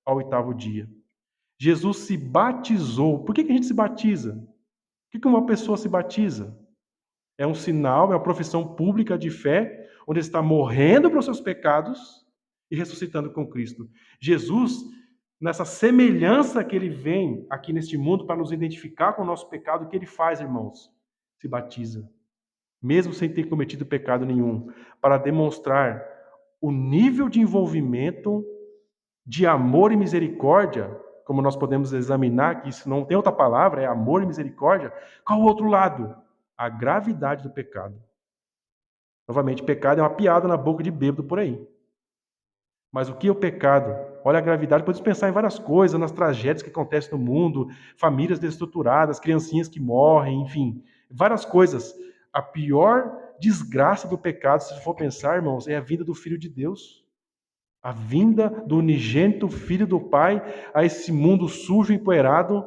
ao 8º dia. Jesus se batizou. Por que a gente se batiza? Por que uma pessoa se batiza? É um sinal, é uma profissão pública de fé, onde ele está morrendo para os seus pecados e ressuscitando com Cristo. Jesus, nessa semelhança que ele vem aqui neste mundo para nos identificar com o nosso pecado, o que ele faz, irmãos? Se batiza. Mesmo sem ter cometido pecado nenhum, para demonstrar o nível de envolvimento, de amor e misericórdia, como nós podemos examinar, que isso não tem outra palavra, é amor e misericórdia. Qual o outro lado? A gravidade do pecado. Novamente, pecado é uma piada na boca de bêbado por aí. Mas o que é o pecado? Olha a gravidade, podemos pensar em várias coisas, nas tragédias que acontecem no mundo, famílias destruturadas, criancinhas que morrem, enfim, várias coisas. A pior desgraça do pecado, se for pensar, irmãos, é a vinda do Filho de Deus. A vinda do unigênito Filho do Pai a esse mundo sujo e empoeirado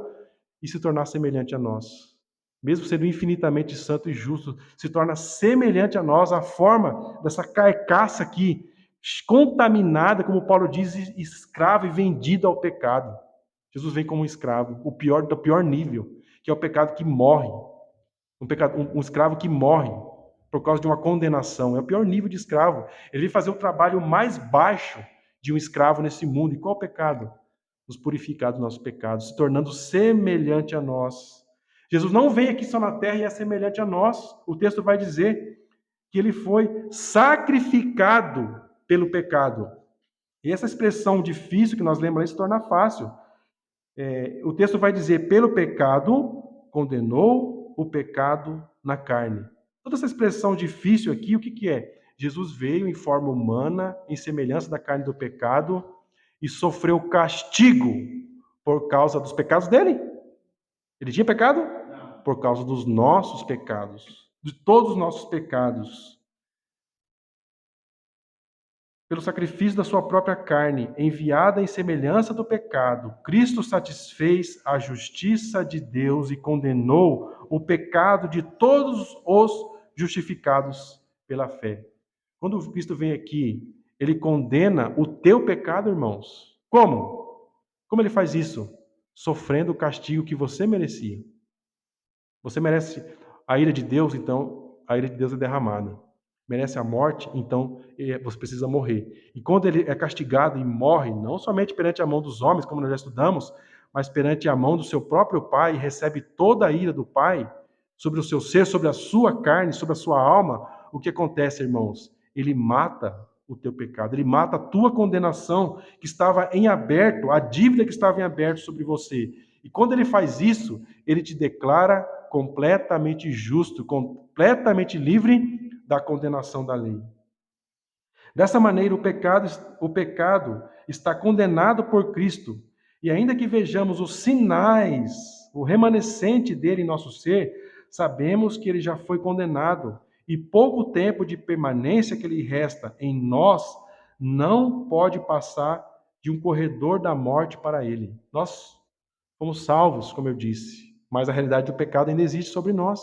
e se tornar semelhante a nós. Mesmo sendo infinitamente santo e justo, se torna semelhante a nós a forma dessa carcaça aqui, contaminada, como Paulo diz, escrava e vendida ao pecado. Jesus vem como um escravo, o pior do pior nível, que é o pecado que morre. Um escravo que morre por causa de uma condenação. É o pior nível de escravo. Ele vem fazer o trabalho mais baixo de um escravo nesse mundo. E qual o pecado? Nos purificar dos nossos pecados, se tornando semelhante a nós. Jesus não vem aqui só na terra e é semelhante a nós. O texto vai dizer que ele foi sacrificado pelo pecado. E essa expressão difícil que nós lembramos se torna fácil. O texto vai dizer: pelo pecado condenou o pecado na carne. Toda essa expressão difícil aqui, o que é? Jesus veio em forma humana, em semelhança da carne do pecado, e sofreu castigo por causa dos pecados dele. Ele tinha pecado? Não. Por causa dos nossos pecados, de todos os nossos pecados. Pelo sacrifício da sua própria carne, enviada em semelhança do pecado, Cristo satisfez a justiça de Deus e condenou o pecado de todos os justificados pela fé. Quando Cristo vem aqui, ele condena o teu pecado, irmãos. Como? Como ele faz isso? Sofrendo o castigo que você merecia. Você merece a ira de Deus, então a ira de Deus é derramada. Merece a morte, então você precisa morrer. E quando ele é castigado e morre, não somente perante a mão dos homens, como nós já estudamos, mas perante a mão do seu próprio Pai, e recebe toda a ira do Pai sobre o seu ser, sobre a sua carne, sobre a sua alma, o que acontece, irmãos? ele mata o teu pecado, ele mata a tua condenação que estava em aberto, a dívida que estava em aberto sobre você. E quando ele faz isso, ele te declara completamente justo, completamente livre da condenação da lei. Dessa maneira, o pecado está condenado por Cristo. E ainda que vejamos os sinais, o remanescente dele em nosso ser, sabemos que ele já foi condenado. E pouco tempo de permanência que lhe resta em nós não pode passar de um corredor da morte para ele. Nós fomos salvos, como eu disse, mas a realidade do pecado ainda existe sobre nós.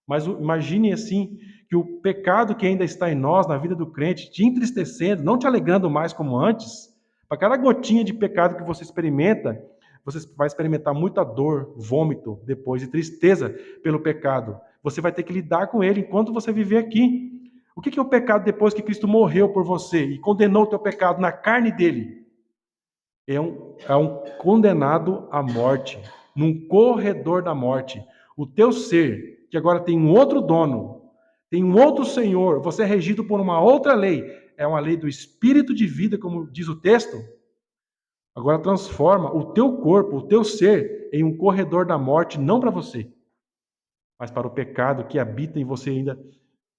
Mas imagine assim, que o pecado que ainda está em nós, na vida do crente, te entristecendo, não te alegrando mais como antes, para cada gotinha de pecado que você experimenta, você vai experimentar muita dor, vômito depois e tristeza pelo pecado. Você vai ter que lidar com ele enquanto você viver aqui. O que é o pecado depois que Cristo morreu por você e condenou o teu pecado na carne dele? É um condenado à morte, num corredor da morte. O teu ser, que agora tem um outro dono, tem um outro Senhor, você é regido por uma outra lei, é uma lei do espírito de vida, como diz o texto. Agora transforma o teu corpo, o teu ser, em um corredor da morte, não para você, mas para o pecado que habita em você ainda,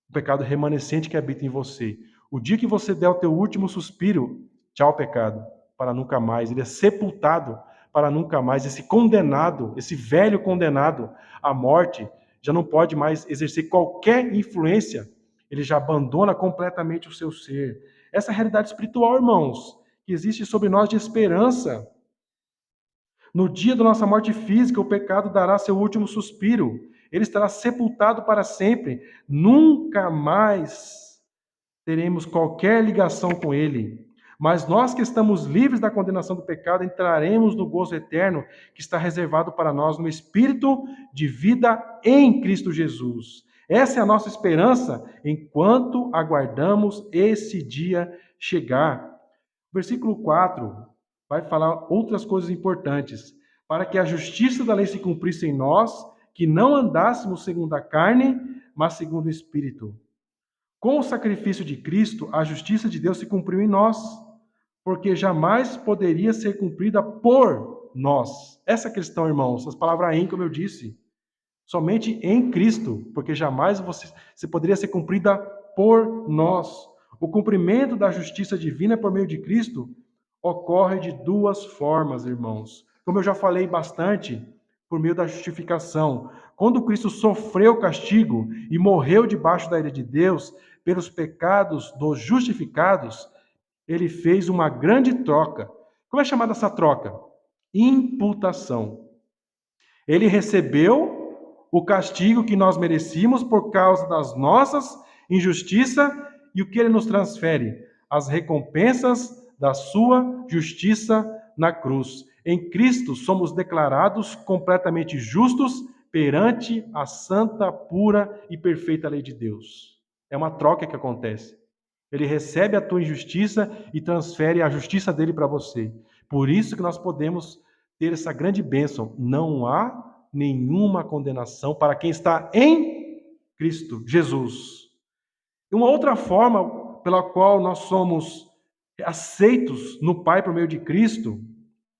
o pecado remanescente que habita em você. O dia que você der o teu último suspiro, tchau pecado, para nunca mais. Ele é sepultado para nunca mais. Esse condenado, esse velho condenado à morte, já não pode mais exercer qualquer influência. Ele já abandona completamente o seu ser. Essa é a realidade espiritual, irmãos, que existe sobre nós de esperança. No dia da nossa morte física, o pecado dará seu último suspiro. Ele estará sepultado para sempre. Nunca mais teremos qualquer ligação com ele. Mas nós que estamos livres da condenação do pecado, entraremos no gozo eterno que está reservado para nós no Espírito de vida em Cristo Jesus. Essa é a nossa esperança enquanto aguardamos esse dia chegar. Versículo 4 vai falar outras coisas importantes. Para que a justiça da lei se cumprisse em nós, que não andássemos segundo a carne, mas segundo o Espírito. Com o sacrifício de Cristo, a justiça de Deus se cumpriu em nós, porque jamais poderia ser cumprida por nós. Essa questão, irmãos, as palavras em, como eu disse, somente em Cristo, porque jamais você poderia ser cumprida por nós. O cumprimento da justiça divina por meio de Cristo ocorre de duas formas, irmãos. Como eu já falei bastante, por meio da justificação. Quando Cristo sofreu o castigo e morreu debaixo da ira de Deus pelos pecados dos justificados, ele fez uma grande troca. Como é chamada essa troca? Imputação. Ele recebeu o castigo que nós merecíamos por causa das nossas injustiças e o que ele nos transfere? As recompensas da sua justiça na cruz. Em Cristo somos declarados completamente justos perante a santa, pura e perfeita lei de Deus. É uma troca que acontece. Ele recebe a tua injustiça e transfere a justiça dele para você. Por isso que nós podemos ter essa grande bênção. Não há nenhuma condenação para quem está em Cristo Jesus. E uma outra forma pela qual nós somos aceitos no Pai por meio de Cristo,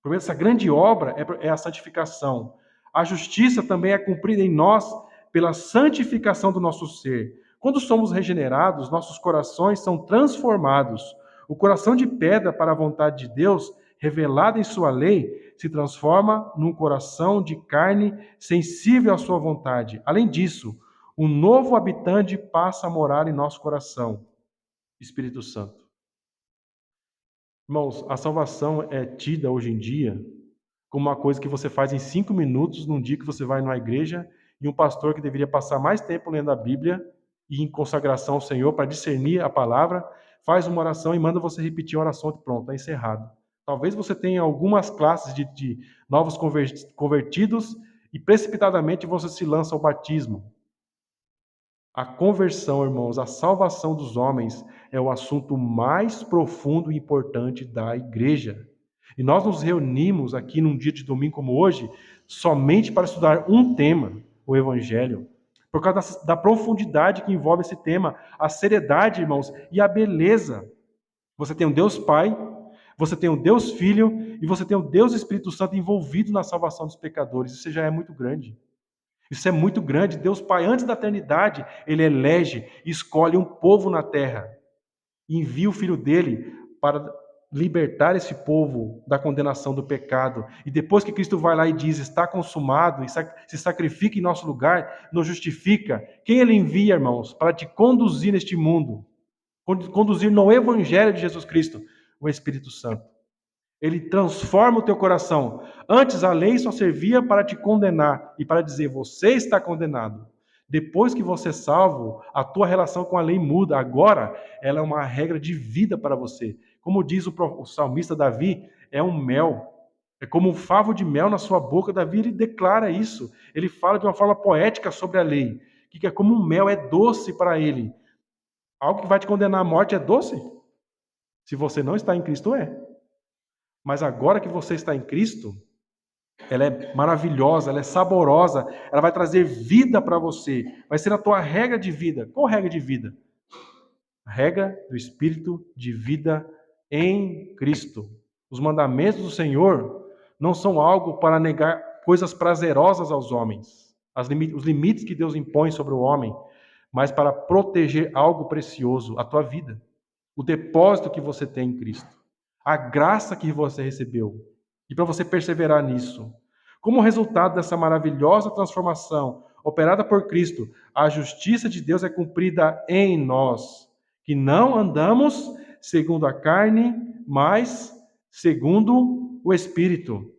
por meio dessa grande obra, é a santificação. A justiça também é cumprida em nós pela santificação do nosso ser. Quando somos regenerados, nossos corações são transformados. O coração de pedra para a vontade de Deus, revelado em sua lei, se transforma num coração de carne sensível à sua vontade. Além disso, um novo habitante passa a morar em nosso coração, Espírito Santo. Irmãos, a salvação é tida hoje em dia como uma coisa que você faz em 5 minutos num dia que você vai numa igreja e um pastor que deveria passar mais tempo lendo a Bíblia e em consagração ao Senhor para discernir a palavra, faz uma oração e manda você repetir a oração e pronto, está encerrado. Talvez você tenha algumas classes de novos convertidos e precipitadamente você se lança ao batismo. A conversão, irmãos, a salvação dos homens é o assunto mais profundo e importante da igreja. E nós nos reunimos aqui num dia de domingo como hoje, somente para estudar um tema, o Evangelho. por causa da profundidade que envolve esse tema, a seriedade, irmãos, e a beleza. Você tem um Deus Pai, você tem um Deus Filho e você tem o Deus Espírito Santo envolvido na salvação dos pecadores. Isso já é muito grande. Isso é muito grande. Deus Pai, antes da eternidade, ele elege, escolhe um povo na terra e envia o Filho dele para libertar esse povo da condenação do pecado. E depois que Cristo vai lá e diz, está consumado, e se sacrifica em nosso lugar, nos justifica. Quem ele envia, irmãos, para te conduzir neste mundo? Conduzir no Evangelho de Jesus Cristo? O Espírito Santo. Ele transforma o teu coração. Antes a lei só servia para te condenar e para dizer, você está condenado. Depois que você é salvo, a tua relação com a lei muda. Agora, ela é uma regra de vida para você. Como diz o salmista Davi, é um mel. É como um favo de mel na sua boca. Davi, ele declara isso. Ele fala de uma forma poética sobre a lei. Que é como um mel, é doce para ele. Algo que vai te condenar à morte é doce? Se você não está em Cristo, é. Mas agora que você está em Cristo, ela é maravilhosa, ela é saborosa, ela vai trazer vida para você, vai ser a tua regra de vida. Qual regra de vida? A regra do Espírito de vida em Cristo. Os mandamentos do Senhor não são algo para negar coisas prazerosas aos homens, os limites que Deus impõe sobre o homem, mas para proteger algo precioso, a tua vida, o depósito que você tem em Cristo, a graça que você recebeu, e para você perseverar nisso. Como resultado dessa maravilhosa transformação operada por Cristo, a justiça de Deus é cumprida em nós, que não andamos segundo a carne, mas segundo o Espírito.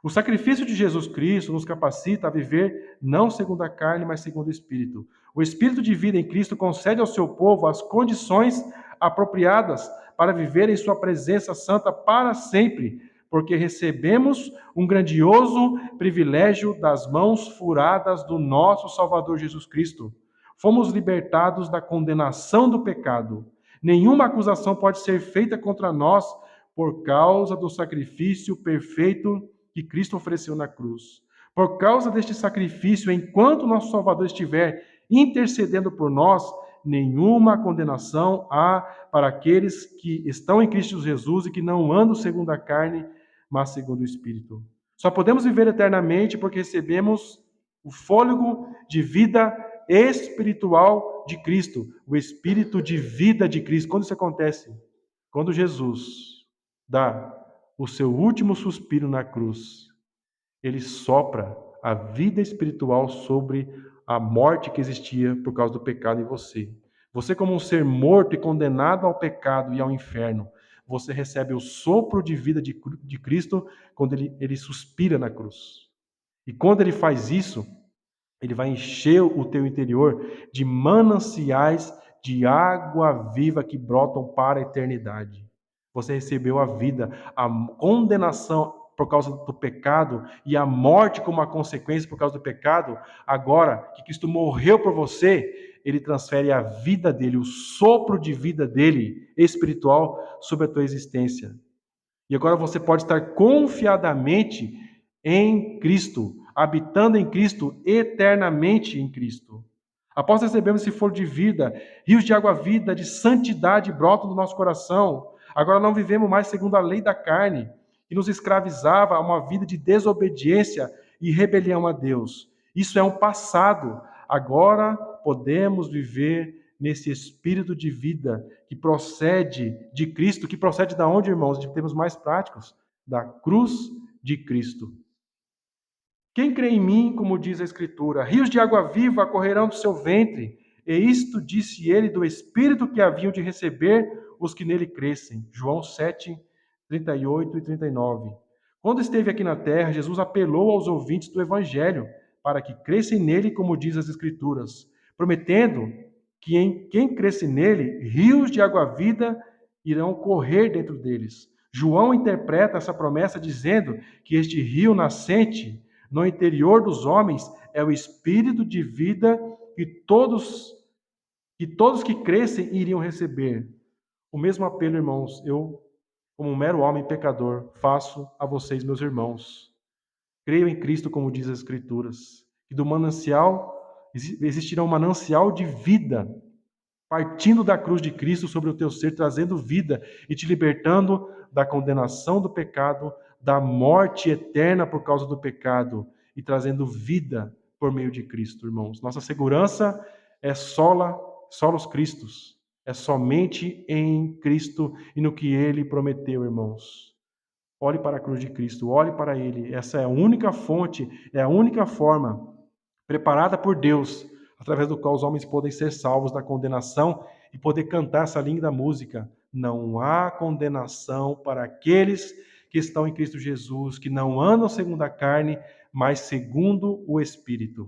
O sacrifício de Jesus Cristo nos capacita a viver não segundo a carne, mas segundo o Espírito. O Espírito de vida em Cristo concede ao seu povo as condições apropriadas para viver em sua presença santa para sempre, porque recebemos um grandioso privilégio das mãos furadas do nosso Salvador Jesus Cristo. Fomos libertados da condenação do pecado. Nenhuma acusação pode ser feita contra nós por causa do sacrifício perfeito que Cristo ofereceu na cruz. Por causa deste sacrifício, enquanto nosso Salvador estiver intercedendo por nós, nenhuma condenação há para aqueles que estão em Cristo Jesus e que não andam segundo a carne, mas segundo o Espírito. Só podemos viver eternamente porque recebemos o fôlego de vida espiritual de Cristo, o Espírito de vida de Cristo. Quando isso acontece? Quando Jesus dá o seu último suspiro na cruz, ele sopra a vida espiritual sobre a morte que existia por causa do pecado em você. Você, como um ser morto e condenado ao pecado e ao inferno, você recebe o sopro de vida de Cristo quando ele suspira na cruz. E quando ele faz isso, ele vai encher o teu interior de mananciais de água viva que brotam para a eternidade. Você recebeu a vida, a condenação por causa do pecado e a morte como uma consequência por causa do pecado. Agora que Cristo morreu por você, ele transfere a vida dele, o sopro de vida dele, espiritual, sobre a tua existência. E agora você pode estar confiadamente em Cristo, habitando em Cristo, eternamente em Cristo. Após recebermos esse fôlego de vida, rios de água vida, de santidade brotam do nosso coração. Agora não vivemos mais segundo a lei da carne, que nos escravizava a uma vida de desobediência e rebelião a Deus. Isso é um passado. Agora podemos viver nesse espírito de vida que procede de Cristo, que procede da onde, irmãos? De termos mais práticos, da cruz de Cristo. Quem crê em mim, como diz a Escritura, rios de água viva correrão do seu ventre, e isto disse ele do Espírito que haviam de receber os que nele crescem. João 7, 38 e 39. Quando esteve aqui na terra, Jesus apelou aos ouvintes do Evangelho para que crescem nele, como diz as Escrituras, prometendo que em quem cresce nele, rios de água vida irão correr dentro deles. João interpreta essa promessa dizendo que este rio nascente no interior dos homens é o espírito de vida que todos que crescem iriam receber. O mesmo apelo, irmãos, eu, como um mero homem pecador, faço a vocês, meus irmãos. Creio em Cristo, como diz as Escrituras, que do manancial Existirá um manancial de vida partindo da cruz de Cristo sobre o teu ser, trazendo vida e te libertando da condenação do pecado, da morte eterna por causa do pecado e trazendo vida por meio de Cristo, irmãos. Nossa segurança é solos Christus, é somente em Cristo e no que ele prometeu, irmãos. Olhe para a cruz de Cristo, olhe para ele. Essa é a única fonte, é a única forma preparada por Deus, através do qual os homens podem ser salvos da condenação e poder cantar essa linda música. Não há condenação para aqueles que estão em Cristo Jesus, que não andam segundo a carne, mas segundo o Espírito.